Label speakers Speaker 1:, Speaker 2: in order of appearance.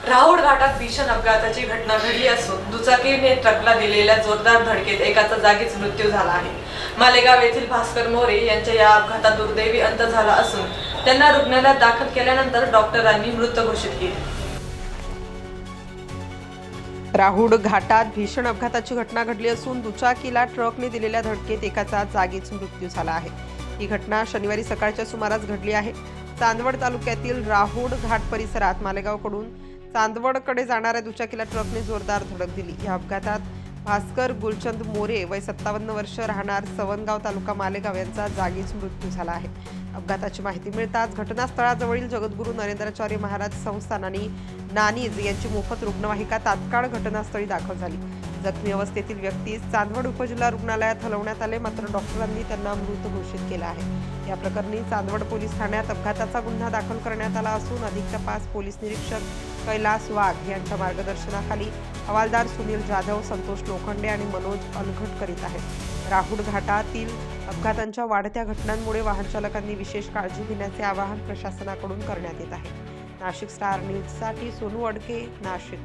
Speaker 1: राहुड घाटात भीषण अपघाताची घटना घडली असून दुचाकीने ट्रकला दिलेल्या जोरदार धडकेत एकाचा जागीच मृत्यू झाला आहे। मालेगाव येथील भास्कर मोरे यांच्या या अपघातात दुर्दैवी अंत झाला असून त्यांना रुग्णालयात दाखल केल्यानंतर डॉक्टरांनी मृत घोषित केले।
Speaker 2: राहुड घाटात भीषण अपघाताची घटना घडली असून दुचाकीला ट्रकने दिलेल्या धडकेत एकाचा जागीच मृत्यू झाला आहे। ही घटना शनिवारी सकाळच्या सुमारास घडली आहे। चांदवड तालुक्यातील राहुड घाट परिसरात मालेगावकडून चांदवडकडे जाणाऱ्या दुचाकीला ट्रकने जोरदार धडक दिली। या अपघातात भास्कर गुलचंद मोरे वय 57 वर्ष राहणार सवनगाव तालुका मालेगाव यांचा जागीच मृत्यू झाला आहे। अपघाताची माहिती मिळताच घटनास्थळाजवळील जगद्गुरू नरेंद्राचार्य महाराज संस्थान आणि नानीज यांची मोफत रुग्णवाहिका तात्काळ घटनास्थळी दाखल झाली। जखमी अवस्थेतील व्यक्तीस चांदवड उपजिल्हा रुग्णालयात हलवण्यात आले, मात्र डॉक्टरांनी त्यांना मृत घोषित केला आहे। या प्रकरणी चांदवड पोलीस ठाण्यात अपघाताचा गुन्हा दाखल करण्यात आला असून अधिक तपास पोलीस निरीक्षक कैलास वाघ यांच्या मार्गदर्शनाखाली हवालदार सुनील जाधव, संतोष लोखंडे आणि मनोज अलघट करीत आहेत। राहुड घाटातील अपघातांच्या वाढत्या घटनांमुळे वाहन चालकांनी विशेष काळजी घेण्याचे आवाहन प्रशासनाकडून करण्यात येत आहे। नाशिक स्टार न्यूजसाठी सोनू अडके, नाशिक।